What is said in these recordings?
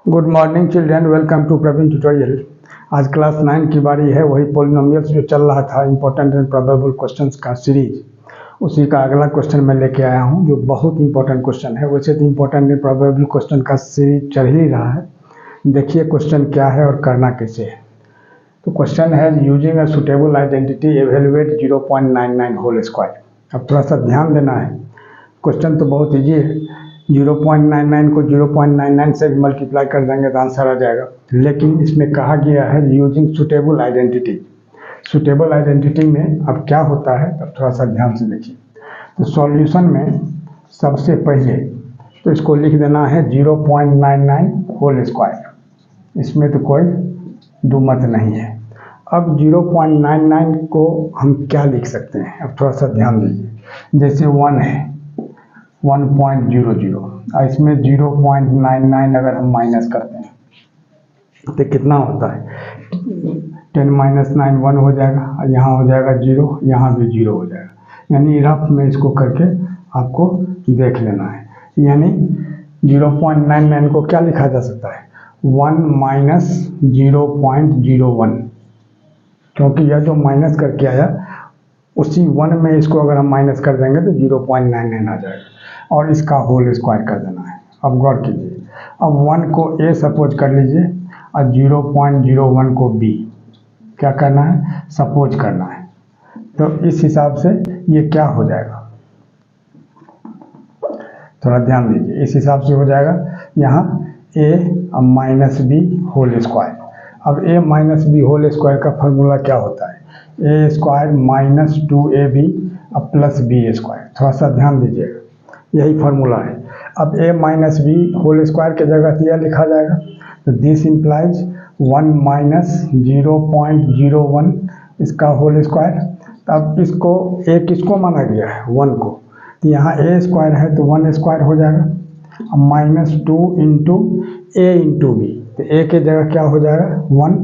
Good morning children, welcome to Praveen tutorial. आज class 9 की बारी है। वही पॉलिनोमियल्स जो चल रहा था इंपॉर्टेंट एंड प्रोबेबल क्वेश्चंस का सीरीज, उसी का अगला क्वेश्चन मैं लेके आया हूं जो बहुत इंपॉर्टेंट क्वेश्चन है। वैसे तो इंपॉर्टेंट एंड प्रोबेबल क्वेश्चन का सीरीज चल ही रहा है। देखिए क्वेश्चन क्या है और करना कैसे है। तो क्वेश्चन है using a suitable identity evaluate 0.99 whole square. अब थोड़ा सा ध्यान देना है, क्वेश्चन तो बहुत ईजी है। 0.99 को 0.99 से भी मल्टीप्लाई कर देंगे तो आंसर आ जाएगा। लेकिन इसमें कहा गया है using suitable identity. Suitable identity में अब क्या होता है, अब थोड़ा सा ध्यान से देखिए। तो सॉल्यूशन में सबसे पहले तो इसको लिख देना है 0.99 होल स्क्वायर। इसमें तो कोई दुमत नहीं है। अब 0.99 को हम क्या लिख सकते हैं, अब थोड़ा सा ध्यान दीजिए। जैसे 1 है 1.00 और इसमें 0.99 अगर हम माइनस करते हैं तो कितना होता है, 10 - 9 1 हो जाएगा और यहाँ हो जाएगा 0, यहाँ भी 0 हो जाएगा। यानी रफ में इसको करके आपको देख लेना है। यानी 0.99 को क्या लिखा जा सकता है, 1 - 0.01, क्योंकि यह जो माइनस करके आया उसी 1 में इसको अगर हम माइनस कर देंगे तो 0.99 आ जाएगा और इसका होल स्क्वायर कर देना है। अब गौर कीजिए, अब 1 को a सपोज कर लीजिए और 0.01 को b क्या करना है, सपोज करना है। तो इस हिसाब से ये क्या हो जाएगा, थोड़ा ध्यान दीजिए। इस हिसाब से हो जाएगा यहाँ a minus b whole square. अब a minus b whole square का फॉर्मूला क्या होता है, a square minus 2ab plus b square. थोड़ा सा ध्यान दीजिएगा, यही फार्मूला है। अब a minus b whole square की जगह यह लिखा जाएगा। तो दिस इम्प्लाइज 1 - 0.01 इसका होल स्क्वायर। अब इसको a किसको माना गया है, 1 को, तो यहाँ a स्क्वायर है तो 1 स्क्वायर हो जाएगा। अब -2 इंटू a इंटू बी, तो a के जगह क्या हो जाएगा 1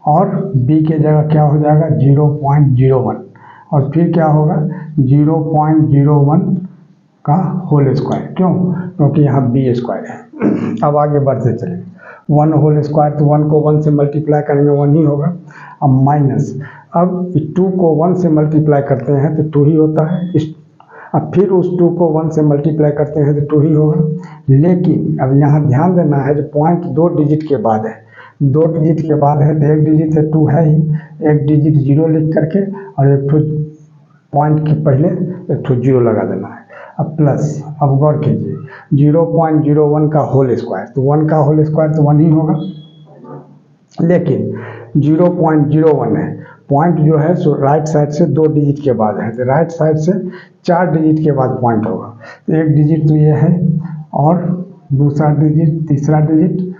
और b के जगह क्या हो जाएगा 0.01 और फिर क्या होगा 0.01 का होल स्क्वायर। क्यों, क्योंकि यहाँ बी स्क्वायर है। अब आगे बढ़ते चले, 1 होल स्क्वायर तो 1 को 1 से मल्टीप्लाई करेंगे 1 ही होगा। अब माइनस, अब 2 को 1 से मल्टीप्लाई करते हैं तो 2 ही होता है। अब फिर उस 2 को 1 से मल्टीप्लाई करते हैं तो 2 ही होगा। लेकिन अब यहाँ ध्यान देना है, जो पॉइंट 2 डिजिट के बाद है, 2 डिजिट के बाद है तो 1 डिजिट से 2 है ही, 1 डिजिट 0 लिख करके और एक पॉइंट के पहले एक 0 लगा देना है। अब प्लस, अब गौर कीजिए 0.01 का होल स्क्वायर, तो 1 का होल स्क्वायर तो 1 ही होगा। लेकिन 0.01 है, पॉइंट जो है सो राइट साइड से 2 डिजिट के बाद है, तो राइट साइड से 4 डिजिट के बाद पॉइंट होगा। तो 1 डिजिट तो ये है और दूसरा डिजिट, तीसरा डिजिट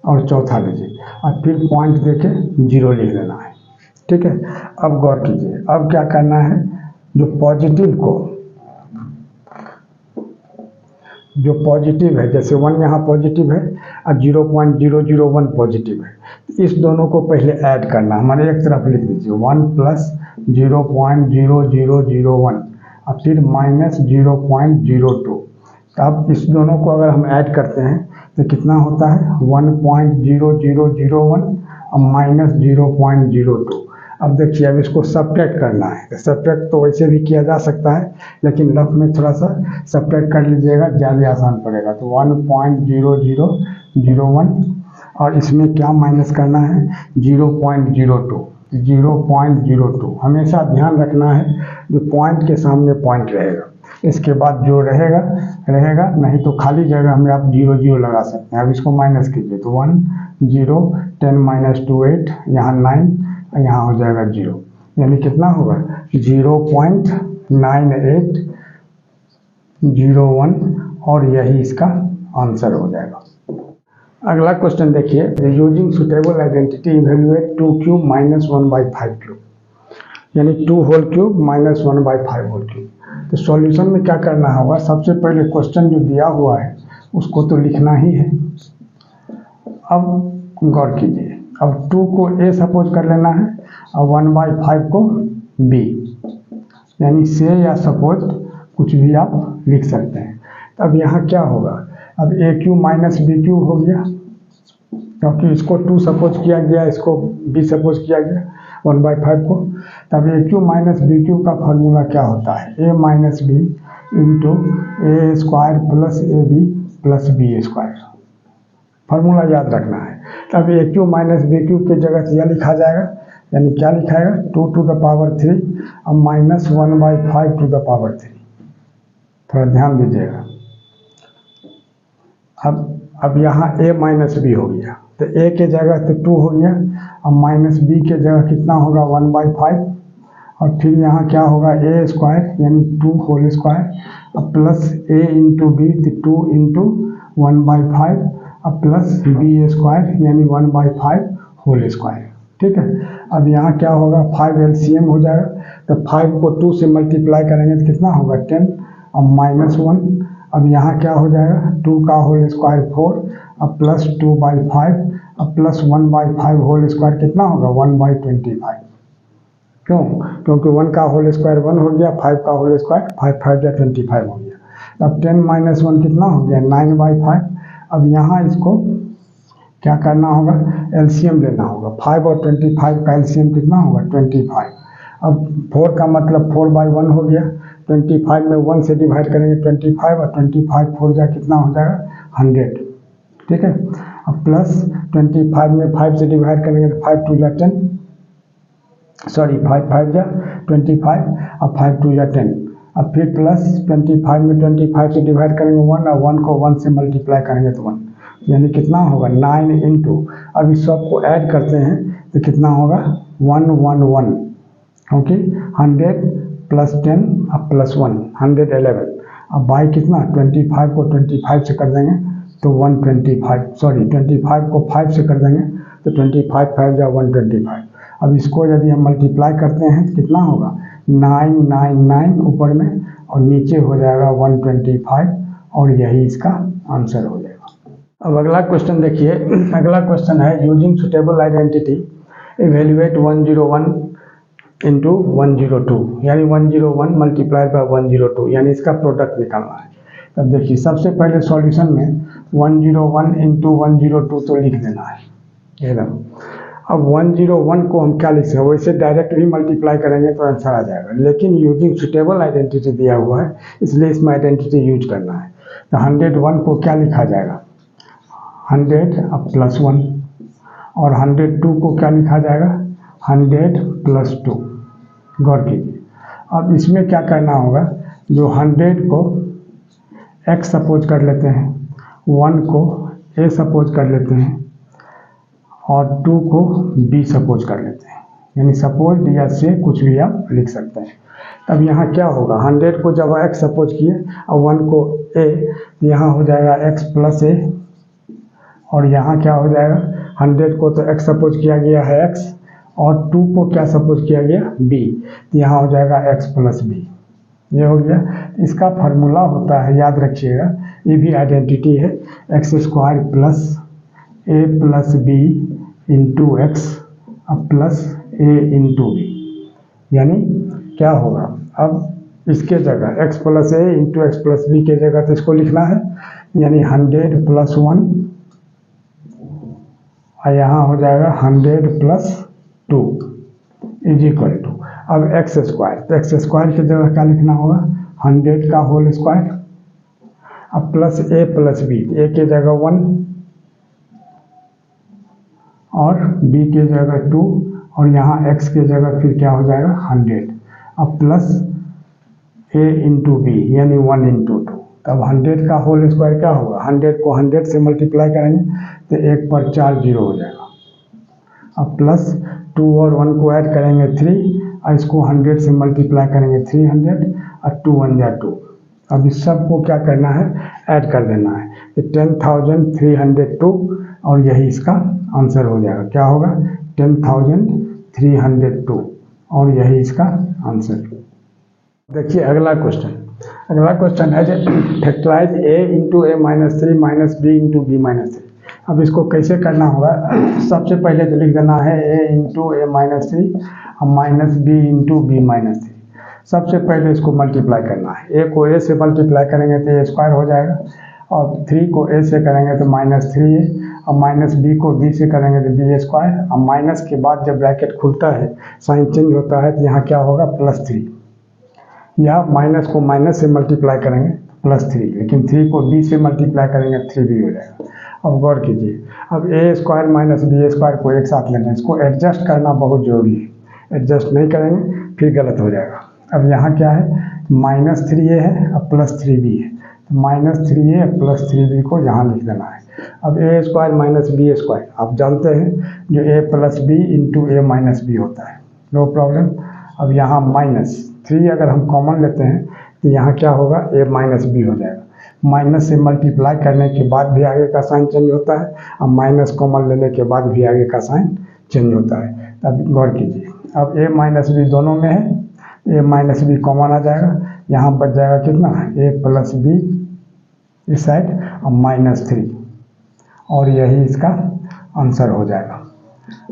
और चौथा डिजिट, और फिर पॉइंट देके 0 लिख देना है। ठीक है। अब गौर कीजिए, अब क्या करना है, जो पॉजिटिव है, जैसे 1 यहाँ पॉजिटिव है और 0.001 पॉजिटिव है, तो इस दोनों को पहले ऐड करना है। हमारे एक तरफ लिख दीजिए 1 + 0.0001 और फिर -0.02। अब इस दोनों को अगर हम ऐड करते हैं तो कितना होता है 1.0001 और -0.02। अब देखिए, अब इसको सब्ट्रैक्ट करना है। तो सब्ट्रैक्ट तो वैसे भी किया जा सकता है, लेकिन रफ में थोड़ा सा सब्ट्रैक्ट कर लीजिएगा, ज़्यादा आसान पड़ेगा। तो 1.0001 और इसमें क्या माइनस करना है 0.02। 0.02 हमेशा ध्यान रखना है, जो पॉइंट के सामने पॉइंट रहेगा, इसके बाद जो रहेगा, नहीं तो खाली जगह में आप 0 लगा सकते हैं। अब इसको माइनस कीजिए तो 1 0 10 - 2 8, यहाँ 9, यहाँ हो जाएगा 0, यानी कितना होगा 0.9801 और यही इसका आंसर हो जाएगा। अगला क्वेश्चन देखिए, यूजिंग सुटेबल आइडेंटिटी इवेलुएट 2³ - 1/5³, यानी 2 whole cube minus 1/5 whole cube. तो सॉल्यूशन में क्या करना होगा, सबसे पहले क्वेश्चन जो दिया हुआ है उसको तो लिखना ही है। अब गौर कीजिए, अब 2 को a सपोज कर लेना है और 1/5 को b, यानी से या सपोज कुछ भी आप लिख सकते हैं। अब यहाँ क्या होगा, अब a³ - b³ हो गया क्योंकि इसको 2 सपोज किया गया, इसको b सपोज किया गया 1/5 को। तब a cube minus b cube का फॉर्मूला क्या होता है? A minus b into a square plus a b plus b square. Formula याद रखना है। तब a cube minus b cube की जगह यह लिखा जाएगा, यानी क्या लिखाएगा 2 टू द पावर 3 और माइनस 1/5 टू द पावर 3। थोड़ा ध्यान दीजिएगा। अब यहाँ a माइनस बी हो गया, तो a के जगह तो 2 हो गया, अब माइनस b के जगह कितना होगा 1/5, और फिर यहाँ क्या होगा a स्क्वायर यानी 2 होल स्क्वायर अब प्लस a इंटू बी तो 2 इंटू 1/5 अब प्लस b स्क्वायर यानी 1/5 होल स्क्वायर। ठीक है। अब यहाँ क्या होगा 5 एलसीएम हो जाएगा, तो 5 को 2 से मल्टीप्लाई करेंगे तो कितना होगा 10 अब माइनस 1। अब यहाँ क्या हो जाएगा 2 का होल स्क्वायर 4 अब प्लस 2/5 अब प्लस 1/5 होल स्क्वायर कितना होगा 1/25। क्यों? क्योंकि 1 का होल स्क्वायर 1 हो गया, 5 का होल स्क्वायर 5 5 या 25 हो गया। अब 10 माइनस 1 कितना हो गया 9/5। अब यहाँ इसको क्या करना होगा एलसीएम लेना होगा। 5 और 25 का एलसीएम कितना होगा 25। अब 4 का मतलब 4/1 हो गया, 25 में 1 से डिवाइड करेंगे 25 और 25 4 जा कितना हो जाएगा 100। ठीक है। अब प्लस 25 में 5 से डिवाइड करेंगे तो 5 2 जा 10, सॉरी 5 5 जा 25 अब 5 2 जा 10। अब फिर प्लस 25 में 25 से डिवाइड करेंगे 1 और 1 को 1 से मल्टीप्लाई करेंगे तो 1, यानी कितना होगा 9 इंटू, अब इस सब को ऐड करते हैं तो कितना होगा 111, क्योंकि 100 प्लस 10 अब प्लस 1 111। अब बाई कितना 25 को 25 से कर देंगे तो 125, सॉरी 25 को 5 से कर देंगे तो 25 5 जा 125। अब इसको यदि हम मल्टीप्लाई करते हैं तो कितना होगा 999 ऊपर में और नीचे हो जाएगा 125 और यही इसका आंसर हो जाएगा। अब अगला क्वेश्चन देखिए। अगला क्वेश्चन है using suitable identity evaluate 101 into 102, यानी 101 मल्टीप्लाइड बाय 102, यानी इसका प्रोडक्ट निकालना है। तब देखिए सबसे पहले सॉल्यूशन में 101 इंटू 102 तो लिख देना है एकदम। अब 101 को हम क्या लिख सकते हैं, वैसे डायरेक्ट भी मल्टीप्लाई करेंगे तो आंसर आ जाएगा, लेकिन यूजिंग सुटेबल आइडेंटिटी दिया हुआ है इसलिए इसमें आइडेंटिटी यूज करना है। तो 101 को क्या लिखा जाएगा 100 अब प्लस 1, और 102 को क्या लिखा जाएगा 100 प्लस 2। गौर कीजिए। अब इसमें क्या करना होगा, जो 100 को x सपोज कर लेते हैं, 1 को a सपोज कर लेते हैं और 2 को b सपोज कर लेते हैं, यानी सपोज या से कुछ भी आप लिख सकते हैं। तब यहाँ क्या होगा 100 को जब x सपोज किए और 1 को a, यहाँ हो जाएगा x प्लस a, और यहाँ क्या हो जाएगा 100 को तो x सपोज किया गया है x और 2 को क्या सपोज किया गया b, तो यहाँ हो जाएगा x प्लस b। ये हो गया। इसका फार्मूला होता है, याद रखिएगा, ये भी आइडेंटिटी है, x square plus a plus b into x अब प्लस a इंटू बी। यानी क्या होगा, अब इसके जगह x plus a into x plus b के जगह तो इसको लिखना है, यानी 100 प्लस 1 और यहाँ हो जाएगा 100 प्लस 2 इज इक्वल टू, अब एक्स स्क्वायर, तो एक्स स्क्वायर की जगह क्या लिखना होगा 100 का होल स्क्वायर अब plus a plus b, a की जगह 1 और b की जगह 2 और यहाँ x की जगह फिर क्या हो जाएगा 100 अब प्लस a इंटू बी यानी 1 इंटू 2। तब 100 का होल स्क्वायर क्या होगा, 100 को 100 से मल्टीप्लाई करेंगे तो 1 पर 4 0 हो जाएगा। अब प्लस 2 और 1 को ऐड करेंगे 3 और इसको 100 से मल्टीप्लाई करेंगे 300 और 2 1 जा 2। अब इस सब को क्या करना है ऐड कर देना है, तो 10,302 और यही इसका आंसर हो जाएगा। क्या होगा 10,302 और यही इसका आंसर। देखिए अगला क्वेश्चन। अगला क्वेश्चन है factorise a into a minus 3 minus b into b minus 3। अब इसको कैसे करना होगा, सबसे पहले तो लिख देना है a इंटू a माइनस 3 और minus b into b minus 3। सबसे पहले इसको मल्टीप्लाई करना है, a को a से मल्टीप्लाई करेंगे तो a स्क्वायर हो जाएगा और 3 को a से करेंगे तो माइनस 3a अब माइनस बी को बी से करेंगे तो बी स्क्वायर, अब माइनस के बाद जब ब्रैकेट खुलता है साइन चेंज होता है तो यहाँ क्या होगा +3, या माइनस को माइनस से मल्टीप्लाई करेंगे +3, लेकिन 3 को b से मल्टीप्लाई करेंगे 3b हो जाएगा। अब गौर कीजिए, अब a square minus b square को एक साथ लेना है, इसको एडजस्ट करना बहुत जरूरी है, एडजस्ट नहीं करेंगे फिर गलत हो जाएगा। अब यहाँ क्या है -3a है अब +3b है, तो -3a +3b को यहाँ लिख देना है। अब a square minus b square आप जानते हैं जो a + b into a minus b होता है, नो प्रॉब्लम। अब यहाँ -3 अगर हम कॉमन लेते हैं तो यहाँ क्या होगा a माइनस बी हो जाएगा, माइनस से मल्टीप्लाई करने के बाद भी आगे का साइन चेंज होता है, अब माइनस कॉमन लेने के बाद भी आगे का साइन चेंज होता है। तब गौर कीजिए, अब a माइनस बी दोनों में है, a माइनस बी कॉमन आ जाएगा, यहाँ बच जाएगा कितना a + b इस साइड और -3, और यही इसका आंसर हो जाएगा।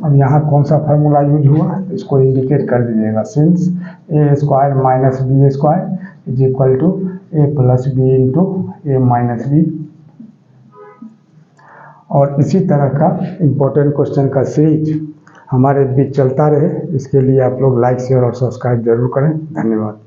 अब यहाँ कौन सा फार्मूला यूज हुआ इसको इंडिकेट कर दीजिएगा, since a square minus b square is equal to a + b into a minus b. और इसी तरह का इम्पोर्टेंट क्वेश्चन का सीरीज हमारे बीच चलता रहे, इसके लिए आप लोग लाइक शेयर और सब्सक्राइब जरूर करें। धन्यवाद।